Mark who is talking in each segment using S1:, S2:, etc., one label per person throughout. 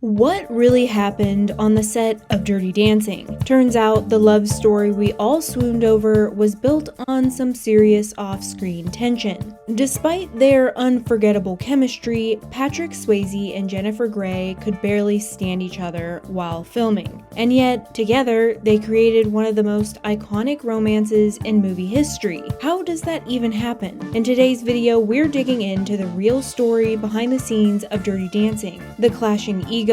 S1: What really happened on the set of Dirty Dancing? Turns out the love story we all swooned over was built on some serious off-screen tension. Despite their unforgettable chemistry, Patrick Swayze and Jennifer Grey could barely stand each other while filming. And yet, together, they created one of the most iconic romances in movie history. How does that even happen? In today's video, we're digging into the real story behind the scenes of Dirty Dancing, the clashing egos,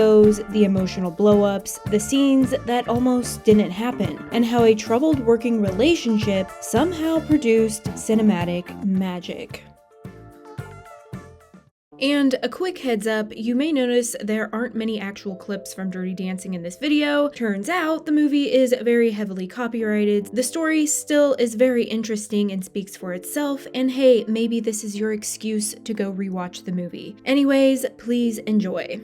S1: the emotional blow-ups, the scenes that almost didn't happen, and how a troubled working relationship somehow produced cinematic magic. And a quick heads up, you may notice there aren't many actual clips from Dirty Dancing in this video. Turns out the movie is very heavily copyrighted. The story still is very interesting and speaks for itself, and hey, maybe this is your excuse to go rewatch the movie. Anyways, please enjoy.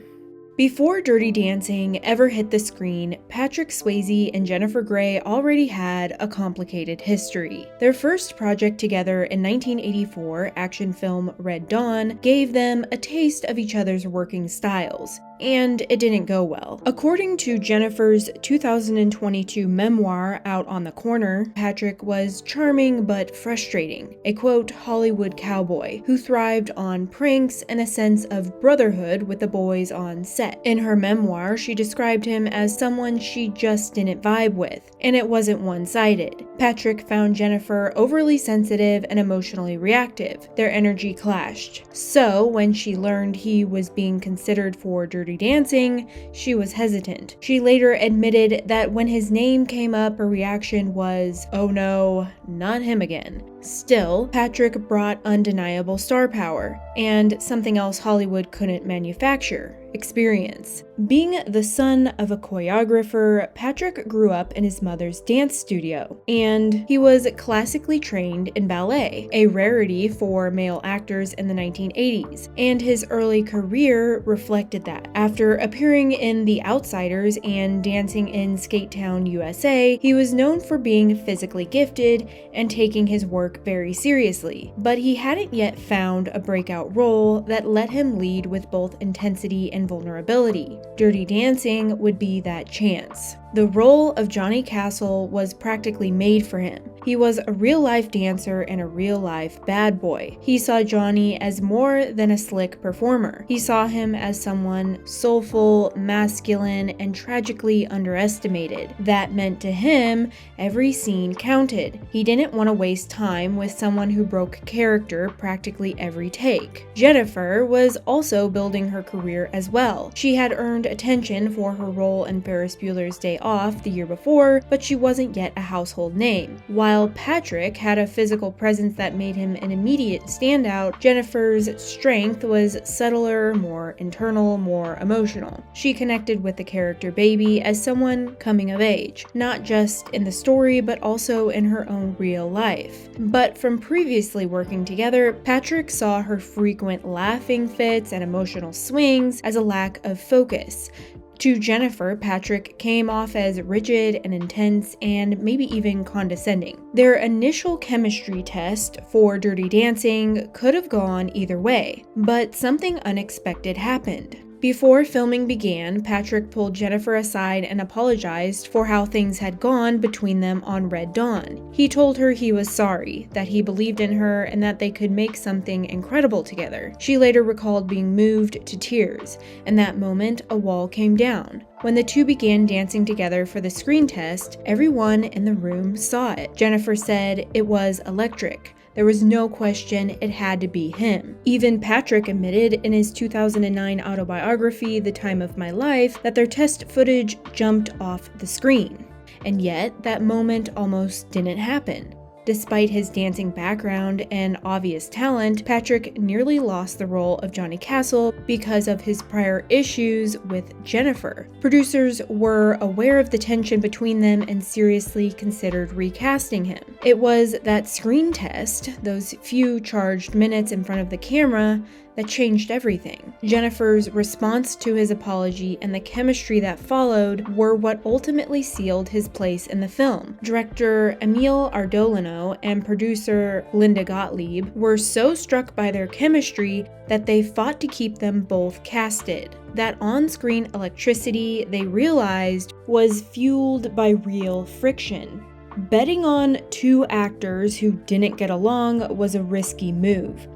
S1: Before Dirty Dancing ever hit the screen, Patrick Swayze and Jennifer Grey already had a complicated history. Their first project together in 1984, action film Red Dawn, gave them a taste of each other's working styles. And it didn't go well. According to Jennifer's 2022 memoir, Out on the Corner, Patrick was charming but frustrating, a quote, Hollywood cowboy who thrived on pranks and a sense of brotherhood with the boys on set. In her memoir, she described him as someone she just didn't vibe with, and it wasn't one-sided. Patrick found Jennifer overly sensitive and emotionally reactive. Their energy clashed. So, when she learned he was being considered for Dirty Dancing, she was hesitant. She later admitted that when his name came up, her reaction was, oh no, not him again. Still, Patrick brought undeniable star power, and something else Hollywood couldn't manufacture: experience. Being the son of a choreographer, Patrick grew up in his mother's dance studio, and he was classically trained in ballet, a rarity for male actors in the 1980s, and his early career reflected that. After appearing in The Outsiders and dancing in Tinseltown, USA, he was known for being physically gifted and taking his work very seriously, but he hadn't yet found a breakout role that let him lead with both intensity and vulnerability. Dirty Dancing would be that chance. The role of Johnny Castle was practically made for him. He was a real-life dancer and a real-life bad boy. He saw Johnny as more than a slick performer. He saw him as someone soulful, masculine, and tragically underestimated. That meant to him, every scene counted. He didn't want to waste time with someone who broke character practically every take. Jennifer was also building her career as well. She had earned attention for her role in Ferris Bueller's Day Off the year before, but she wasn't yet a household name. While Patrick had a physical presence that made him an immediate standout, Jennifer's strength was subtler, more internal, more emotional. She connected with the character Baby as someone coming of age, not just in the story but also in her own real life. But from previously working together, Patrick saw her frequent laughing fits and emotional swings as a lack of focus. To Jennifer, Patrick came off as rigid and intense and maybe even condescending. Their initial chemistry test for Dirty Dancing could have gone either way, but something unexpected happened. Before filming began, Patrick pulled Jennifer aside and apologized for how things had gone between them on Red Dawn. He told her he was sorry, that he believed in her, and that they could make something incredible together. She later recalled being moved to tears. In that moment, a wall came down. When the two began dancing together for the screen test, everyone in the room saw it. Jennifer said it was electric. There was no question it had to be him. Even Patrick admitted in his 2009 autobiography, The Time of My Life, that their test footage jumped off the screen. And yet, that moment almost didn't happen. Despite his dancing background and obvious talent, Patrick nearly lost the role of Johnny Castle because of his prior issues with Jennifer. Producers were aware of the tension between them and seriously considered recasting him. It was that screen test, those few charged minutes in front of the camera, that changed everything. Jennifer's response to his apology and the chemistry that followed were what ultimately sealed his place in the film. Director Emile Ardolino and producer Linda Gottlieb were so struck by their chemistry that they fought to keep them both casted. That on-screen electricity, they realized, was fueled by real friction. Betting on two actors who didn't get along was a risky move.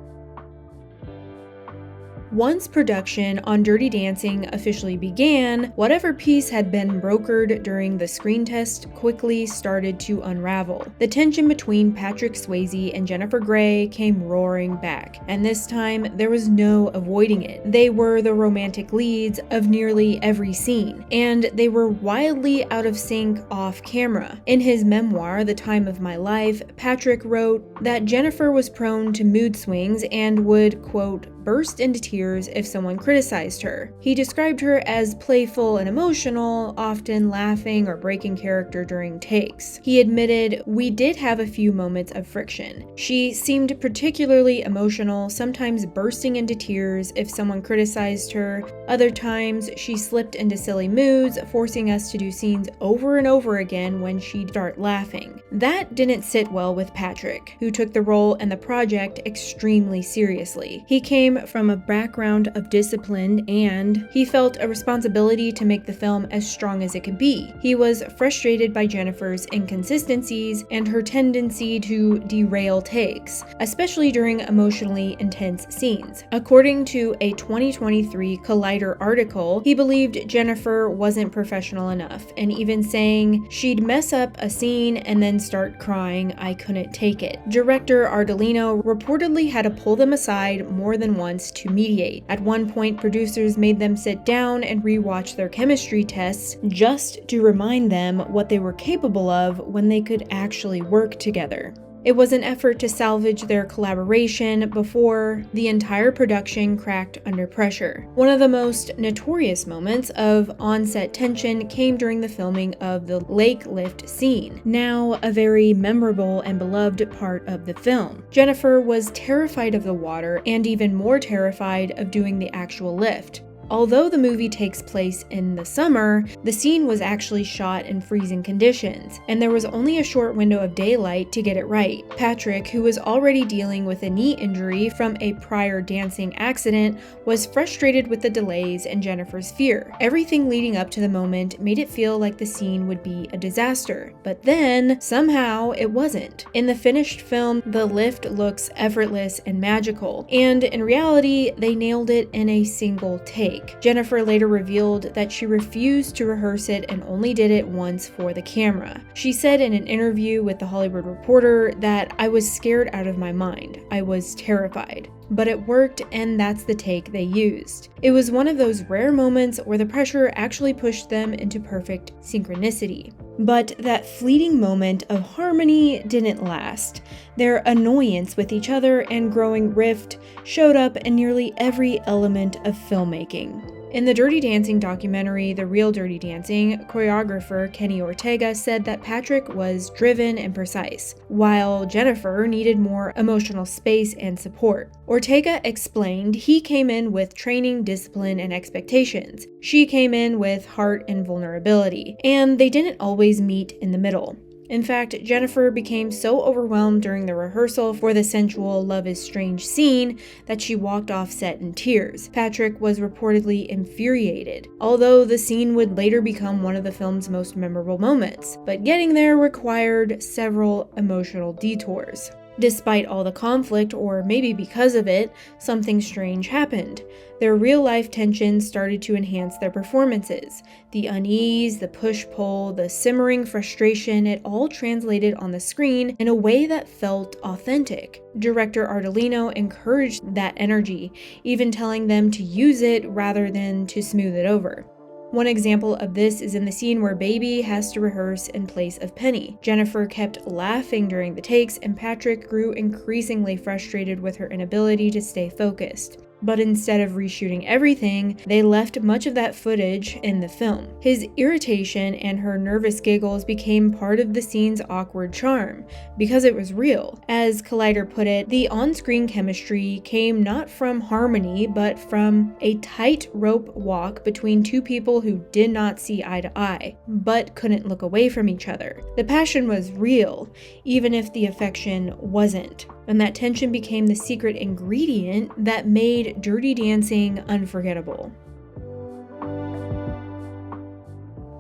S1: Once production on Dirty Dancing officially began, whatever piece had been brokered during the screen test quickly started to unravel. The tension between Patrick Swayze and Jennifer Grey came roaring back, and this time there was no avoiding it. They were the romantic leads of nearly every scene, and they were wildly out of sync off camera. In his memoir, The Time of My Life, Patrick wrote that Jennifer was prone to mood swings and would, quote, burst into tears if someone criticized her. He described her as playful and emotional, often laughing or breaking character during takes. He admitted, "We did have a few moments of friction. She seemed particularly emotional, sometimes bursting into tears if someone criticized her. Other times, she slipped into silly moods, forcing us to do scenes over and over again when she'd start laughing." That didn't sit well with Patrick, who took the role and the project extremely seriously. He came from a background of discipline, and he felt a responsibility to make the film as strong as it could be. He was frustrated by Jennifer's inconsistencies and her tendency to derail takes, especially during emotionally intense scenes. According to a 2023 Collider article, he believed Jennifer wasn't professional enough, and even saying, "She'd mess up a scene and then start crying, I couldn't take it." Director Ardolino reportedly had to pull them aside more than once to mediate. At one point, producers made them sit down and rewatch their chemistry tests just to remind them what they were capable of when they could actually work together. It was an effort to salvage their collaboration before the entire production cracked under pressure. One of the most notorious moments of on-set tension came during the filming of the lake lift scene, now a very memorable and beloved part of the film. Jennifer was terrified of the water and even more terrified of doing the actual lift. Although the movie takes place in the summer, the scene was actually shot in freezing conditions, and there was only a short window of daylight to get it right. Patrick, who was already dealing with a knee injury from a prior dancing accident, was frustrated with the delays and Jennifer's fear. Everything leading up to the moment made it feel like the scene would be a disaster, but then, somehow, it wasn't. In the finished film, the lift looks effortless and magical, and in reality, they nailed it in a single take. Jennifer later revealed that she refused to rehearse it and only did it once for the camera. She said in an interview with The Hollywood Reporter that, "I was scared out of my mind. I was terrified. But it worked, and that's the take they used." It was one of those rare moments where the pressure actually pushed them into perfect synchronicity. But that fleeting moment of harmony didn't last. Their annoyance with each other and growing rift showed up in nearly every element of filmmaking. In the Dirty Dancing documentary, The Real Dirty Dancing, choreographer Kenny Ortega said that Patrick was driven and precise, while Jennifer needed more emotional space and support. Ortega explained he came in with training, discipline, and expectations. She came in with heart and vulnerability, and they didn't always meet in the middle. In fact, Jennifer became so overwhelmed during the rehearsal for the sensual Love is Strange scene that she walked off set in tears. Patrick was reportedly infuriated, although the scene would later become one of the film's most memorable moments. But getting there required several emotional detours. Despite all the conflict, or maybe because of it, something strange happened. Their real-life tensions started to enhance their performances. The unease, the push-pull, the simmering frustration, it all translated on the screen in a way that felt authentic. Director Ardolino encouraged that energy, even telling them to use it rather than to smooth it over. One example of this is in the scene where Baby has to rehearse in place of Penny. Jennifer kept laughing during the takes, and Patrick grew increasingly frustrated with her inability to stay focused. but instead of reshooting everything, they left much of that footage in the film. His irritation and her nervous giggles became part of the scene's awkward charm, because it was real. As Collider put it, the on-screen chemistry came not from harmony, but from a tightrope walk between two people who did not see eye to eye, but couldn't look away from each other. The passion was real, even if the affection wasn't. And that tension became the secret ingredient that made Dirty Dancing unforgettable.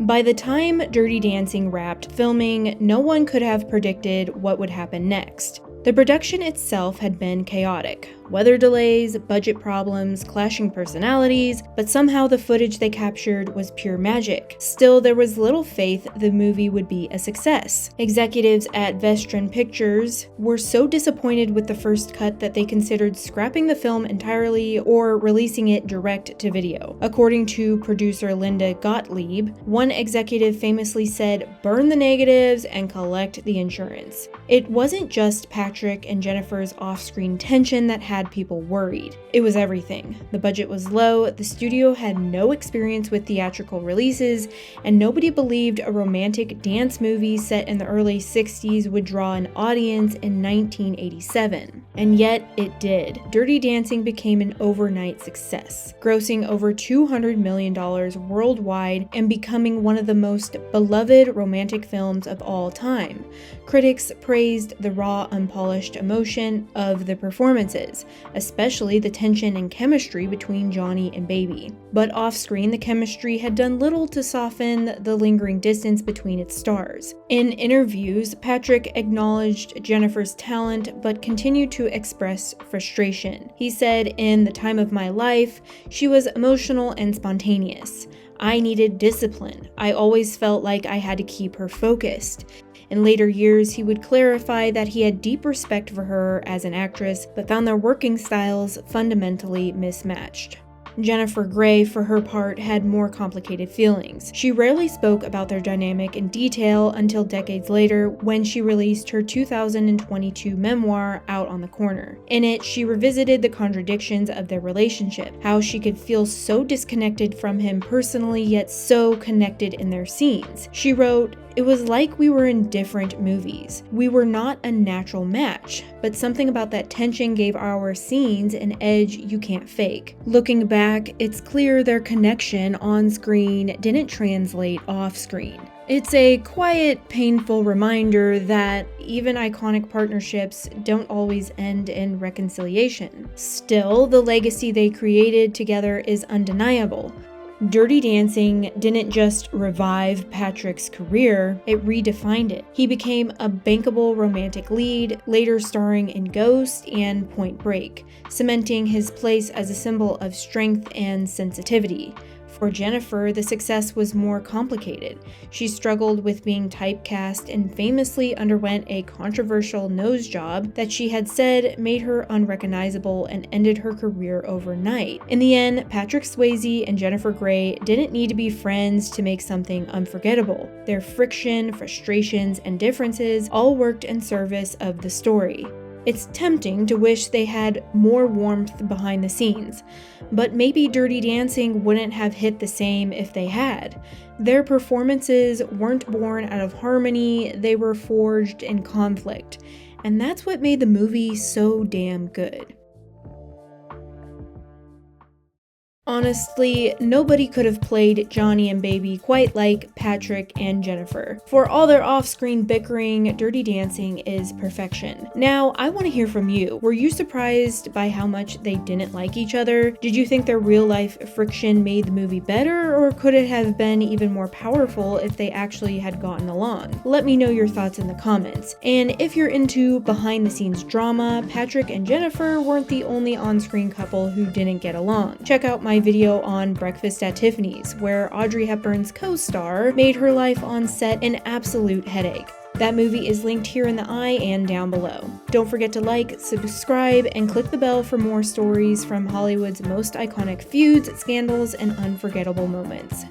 S1: By the time Dirty Dancing wrapped filming, no one could have predicted what would happen next. The production itself had been chaotic. Weather delays, budget problems, clashing personalities, but somehow the footage they captured was pure magic. Still, there was little faith the movie would be a success. Executives at Vestron Pictures were so disappointed with the first cut that they considered scrapping the film entirely or releasing it direct to video. According to producer Linda Gottlieb, one executive famously said, "Burn the negatives and collect the insurance." It wasn't just Patrick and Jennifer's off-screen tension that had people worried. It was everything. The budget was low, the studio had no experience with theatrical releases, and nobody believed a romantic dance movie set in the early 60s would draw an audience in 1987. And yet it did. Dirty Dancing became an overnight success, grossing over $200 million worldwide and becoming one of the most beloved romantic films of all time. Critics praised the raw, unpolished emotion of the performances, especially the tension and chemistry between Johnny and Baby. But off-screen, the chemistry had done little to soften the lingering distance between its stars. In interviews, Patrick acknowledged Jennifer's talent, but continued to express frustration. He said, "In the time of my life, she was emotional and spontaneous. I needed discipline. I always felt like I had to keep her focused." In later years, he would clarify that he had deep respect for her as an actress, but found their working styles fundamentally mismatched. Jennifer Grey, for her part, had more complicated feelings. She rarely spoke about their dynamic in detail until decades later when she released her 2022 memoir, Out on the Corner. In it, she revisited the contradictions of their relationship, how she could feel so disconnected from him personally yet so connected in their scenes. She wrote, "It was like we were in different movies. We were not a natural match, but something about that tension gave our scenes an edge you can't fake." Looking back, it's clear their connection on screen didn't translate off screen. It's a quiet, painful reminder that even iconic partnerships don't always end in reconciliation. Still, the legacy they created together is undeniable. Dirty Dancing didn't just revive Patrick's career, it redefined it. He became a bankable romantic lead, later starring in Ghost and Point Break, cementing his place as a symbol of strength and sensitivity. For Jennifer, the success was more complicated. She struggled with being typecast and famously underwent a controversial nose job that she had said made her unrecognizable and ended her career overnight. In the end, Patrick Swayze and Jennifer Grey didn't need to be friends to make something unforgettable. Their friction, frustrations, and differences all worked in service of the story. It's tempting to wish they had more warmth behind the scenes, but maybe Dirty Dancing wouldn't have hit the same if they had. Their performances weren't born out of harmony, they were forged in conflict, and that's what made the movie so damn good. Honestly, nobody could have played Johnny and Baby quite like Patrick and Jennifer. For all their off-screen bickering, Dirty Dancing is perfection. Now, I want to hear from you. Were you surprised by how much they didn't like each other? Did you think their real-life friction made the movie better, or could it have been even more powerful if they actually had gotten along? Let me know your thoughts in the comments. And if you're into behind-the-scenes drama, Patrick and Jennifer weren't the only on-screen couple who didn't get along. Check out my video on Breakfast at Tiffany's, where Audrey Hepburn's co-star made her life on set an absolute headache. That movie is linked here in the eye and down below. Don't forget to like, subscribe, and click the bell for more stories from Hollywood's most iconic feuds, scandals, and unforgettable moments.